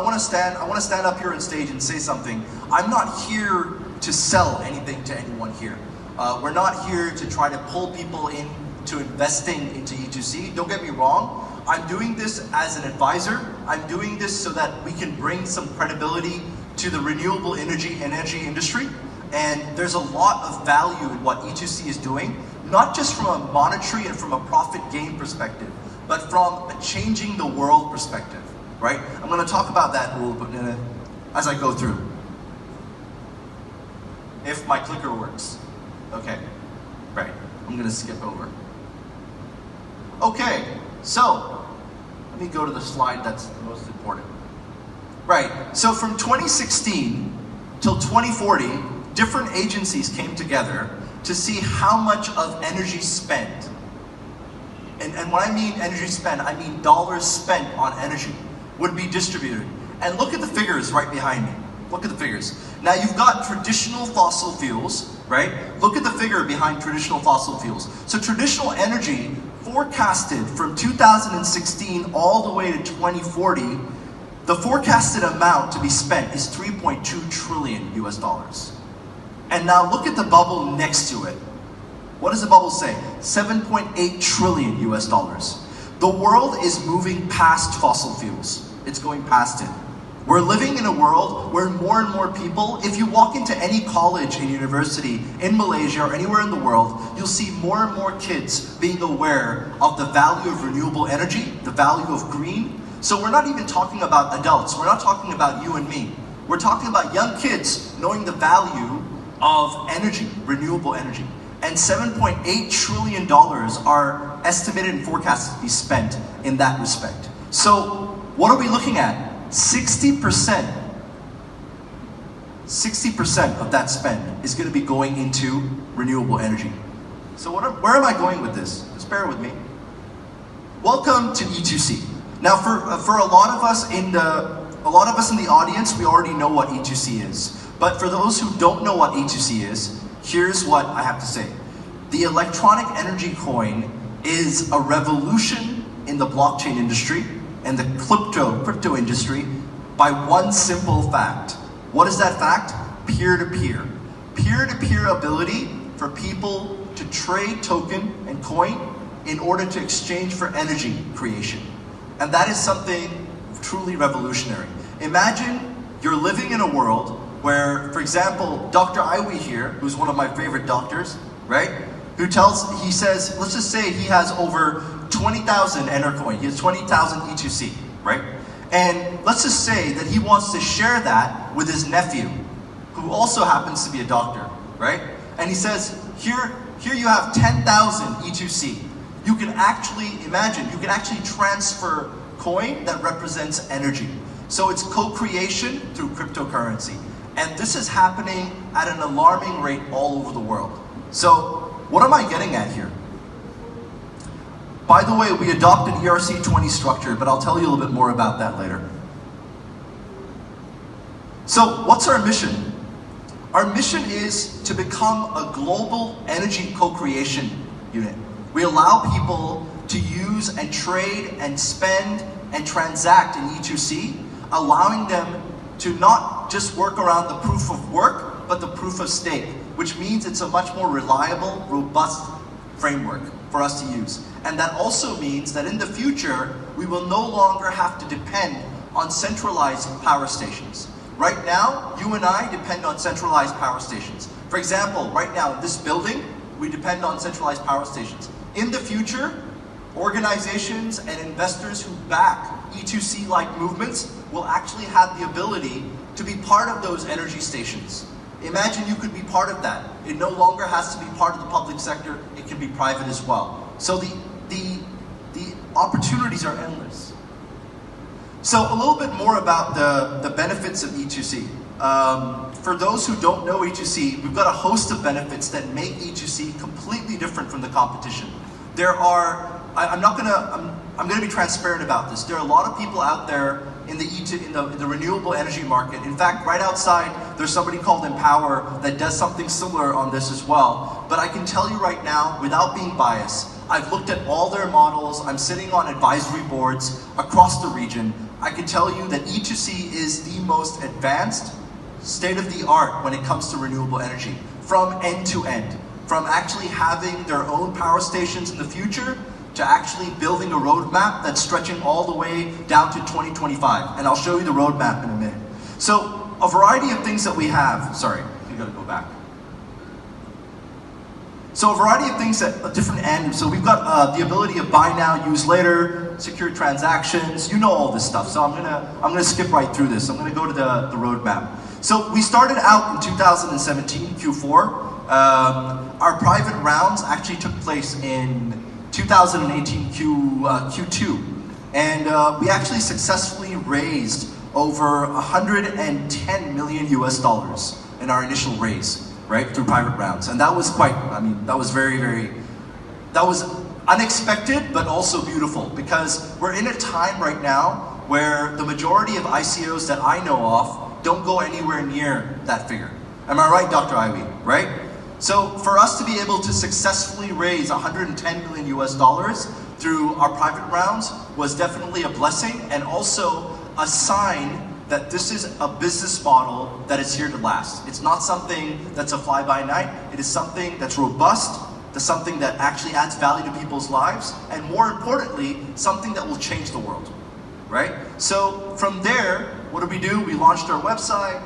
want to stand up here on stage and say something. I'm not here to sell anything to anyone here. We're not here to try to pull people into investing into E2C. Don't get me wrong. I'm doing this as an advisor. I'm doing this so that we can bring some credibility to the renewable energy industry. And there's a lot of value in what E2C is doing, not just from a monetary and from a profit gain perspective, but from a changing the world perspective, right? I'm going to talk about that a little bit as I go through. If my clicker works. Okay, right. I'm going to skip over. Okay, so let me go to the slide that's the most important. Right, so from 2016 till 2040, different agencies came together to see how much of energy spent. And when I mean energy spent, I mean dollars spent on energy would be distributed. And look at the figures right behind me. Look at the figures. Now you've got traditional fossil fuels, right? Look at the figure behind traditional fossil fuels. So traditional energy forecasted from 2016 all the way to 2040, the forecasted amount to be spent is 3.2 trillion US dollars. And now look at the bubble next to it. What does the bubble say? 7.8 trillion US dollars. The world is moving past fossil fuels. It's going past it. We're living in a world where more and more people, if you walk into any college and university in Malaysia or anywhere in the world, you'll see more and more kids being aware of the value of renewable energy, the value of green. So we're not even talking about adults. We're not talking about you and me. We're talking about young kids knowing the value of energy, renewable energy. And $7.8 trillion are estimated and forecasted to be spent in that respect. So what are we looking at? 60% of that spend is going to be going into renewable energy. So where am I going with this? Just bear with me. Welcome to E2C. Now, for a lot of us in the audience, we already know what E2C is. But for those who don't know what E2C is, here's what I have to say. The electronic energy coin is a revolution in the blockchain industry and the crypto industry by one simple fact. What is that fact? Peer-to-peer. Peer-to-peer ability for people to trade token and coin in order to exchange for energy creation. And that is something truly revolutionary. Imagine you're living in a world where, for example, Dr. Iwi here, who's one of my favorite doctors, right? He says, let's just say he has over 20,000 Enercoin. He has 20,000 E2C, right? And let's just say that he wants to share that with his nephew, who also happens to be a doctor, right? And he says, here you have 10,000 E2C. You can actually transfer coin that represents energy. So it's co-creation through cryptocurrency. And this is happening at an alarming rate all over the world. So what am I getting at here? By the way, we adopted ERC20 structure, but I'll tell you a little bit more about that later. So what's our mission? Our mission is to become a global energy co-creation unit. We allow people to use and trade and spend and transact in E2C, allowing them to not just work around the proof of work, but the proof of stake, which means it's a much more reliable, robust framework for us to use. And that also means that in the future, we will no longer have to depend on centralized power stations. Right now, you and I depend on centralized power stations. For example, right now in this building, we depend on centralized power stations. In the future, organizations and investors who back E2C-like movements will actually have the ability to be part of those energy stations. Imagine you could be part of that. It no longer has to be part of the public sector, it can be private as well. So the opportunities are endless. So a little bit more about the benefits of E2C. For those who don't know E2C, we've got a host of benefits that make E2C completely different from the competition. I'm gonna be transparent about this. There are a lot of people out there in the renewable energy market. In fact, right outside, there's somebody called Empower that does something similar on this as well. But I can tell you right now, without being biased, I've looked at all their models. I'm sitting on advisory boards across the region. I can tell you that E2C is the most advanced, state-of-the-art when it comes to renewable energy, from end to end. From actually having their own power stations in the future, to actually building a roadmap that's stretching all the way down to 2025. And I'll show you the roadmap in a minute. So, a variety of things that we have, sorry, you gotta go back. So a variety of things at a different end. So we've got the ability of buy now, use later, secure transactions. You know all this stuff. So I'm gonna skip right through this. I'm gonna go to the roadmap. So we started out in 2017 Q4. Our private rounds actually took place in 2018 Q2, and we actually successfully raised over 110 million US dollars in our initial raise. Right, through private rounds. And that was quite, I mean, that was that was unexpected, but also beautiful, because we're in a time right now where the majority of ICOs that I know of don't go anywhere near that figure. Am I right, Dr. Ivy, right? So for us to be able to successfully raise 110 million US dollars through our private rounds was definitely a blessing, and also a sign that this is a business model that is here to last. It's not something that's a fly-by-night. It is something that's robust, that's something that actually adds value to people's lives, and more importantly, something that will change the world, right? So from there, what did we do? We launched our website,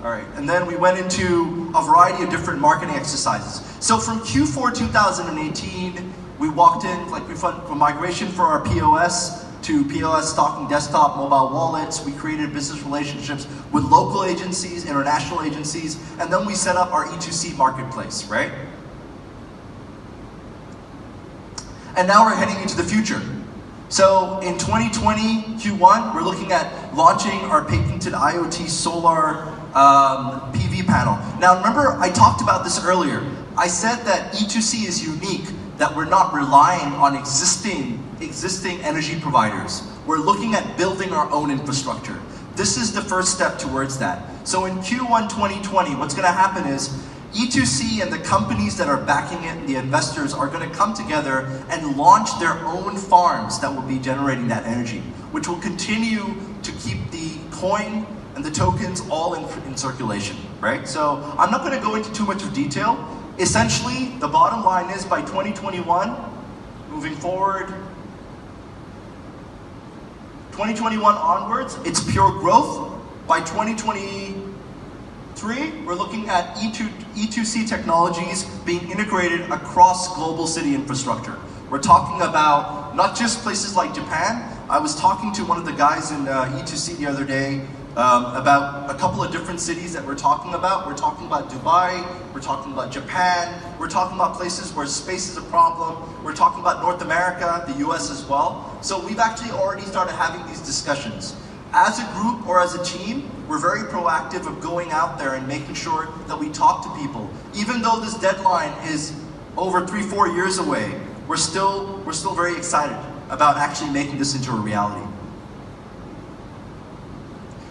all right, and then we went into a variety of different marketing exercises. So from Q4 2018, we walked in, like we funded a migration for our POS, to POS stocking desktop, mobile wallets. We created business relationships with local agencies, international agencies, and then we set up our E2C marketplace, right? And now we're heading into the future. So in 2020 Q1, we're looking at launching our patented IoT solar PV panel. Now remember, I talked about this earlier. I said that E2C is unique, that we're not relying on existing energy providers. We're looking at building our own infrastructure. This is the first step towards that. So in Q1 2020, what's gonna happen is E2C and the companies that are backing it, the investors, are gonna come together and launch their own farms that will be generating that energy, which will continue to keep the coin and the tokens all in circulation, right? So I'm not gonna go into too much of detail. Essentially, the bottom line is by 2021, moving forward, 2021 onwards, it's pure growth. By 2023, we're looking at E2C technologies being integrated across global city infrastructure. We're talking about not just places like Japan. I was talking to one of the guys in E2C the other day about a couple of different cities that we're talking about. We're talking about Dubai, we're talking about Japan, we're talking about places where space is a problem, we're talking about North America, the US as well. So we've actually already started having these discussions. As a group or as a team, we're very proactive of going out there and making sure that we talk to people. Even though this deadline is over 3-4 years away, we're still very excited about actually making this into a reality.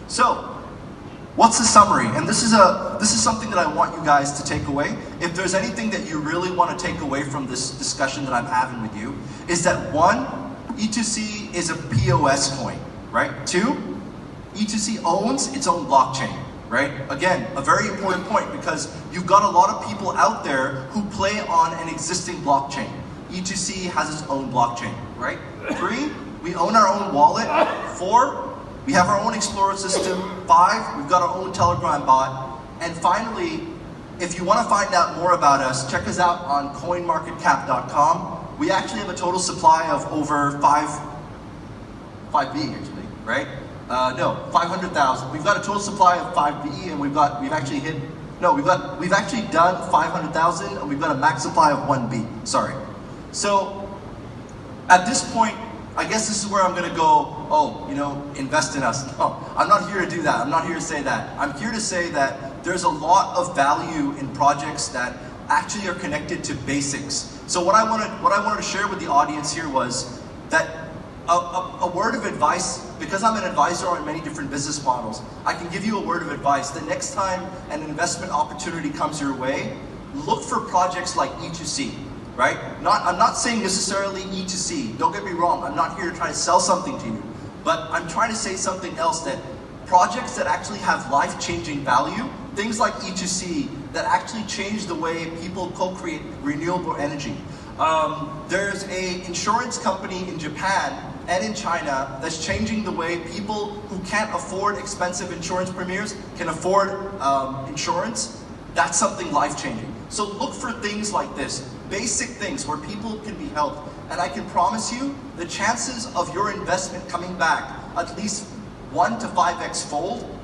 So, what's the summary? And this is something that I want you guys to take away. If there's anything that you really want to take away from this discussion that I'm having with you, is that 1, E2C is a POS coin, right? 2, E2C owns its own blockchain, right? Again, a very important point, because you've got a lot of people out there who play on an existing blockchain. E2C has its own blockchain, right? 3, we own our own wallet. 4, we have our own Explorer system. 5, we've got our own Telegram bot. And finally, if you want to find out more about us, check us out on coinmarketcap.com. We actually have a total supply of over 5B actually, right? No, 500,000. We've got a total supply of 5B, and we've actually done 500,000, and we've got a max supply of 1B. Sorry. So at this point, I guess this is where I'm gonna go, oh, you know, invest in us. No, I'm not here to do that. I'm not here to say that. I'm here to say that there's a lot of value in projects that actually are connected to basics. So what I wanted to share with the audience here was that a word of advice, because I'm an advisor on many different business models, I can give you a word of advice. The next time an investment opportunity comes your way, look for projects like E2C. Right? I'm not saying necessarily E2C. Don't get me wrong. I'm not here to try to sell something to you. but I'm trying to say something else, that projects that actually have life-changing value, things like E2C, that actually change the way people co-create renewable energy. There's an insurance company in Japan and in China that's changing the way people who can't afford expensive insurance premiums can afford insurance. That's something life-changing. So look for things like this, basic things where people can be helped. And I can promise you, the chances of your investment coming back at least 1 to 5x fold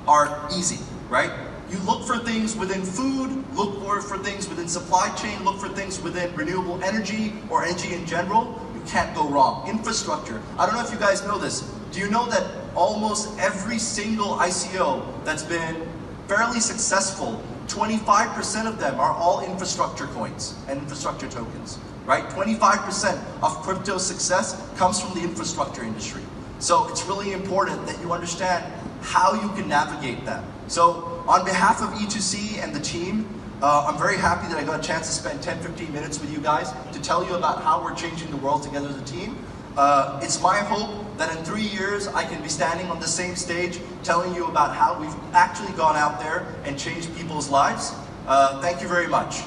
are easy, right? You look for things within food, look for things within supply chain, look for things within renewable energy or energy in general. You can't go wrong. Infrastructure. I don't know if you guys know this. Do you know that almost every single ICO that's been fairly successful, 25% of them are all infrastructure coins and infrastructure tokens, right? 25% of crypto success comes from the infrastructure industry. So it's really important that you understand how you can navigate that. So on behalf of E2C and the team, I'm very happy that I got a chance to spend 10-15 minutes with you guys to tell you about how we're changing the world together as a team. It's my hope that in 3 years I can be standing on the same stage telling you about how we've actually gone out there and changed people's lives. Thank you very much.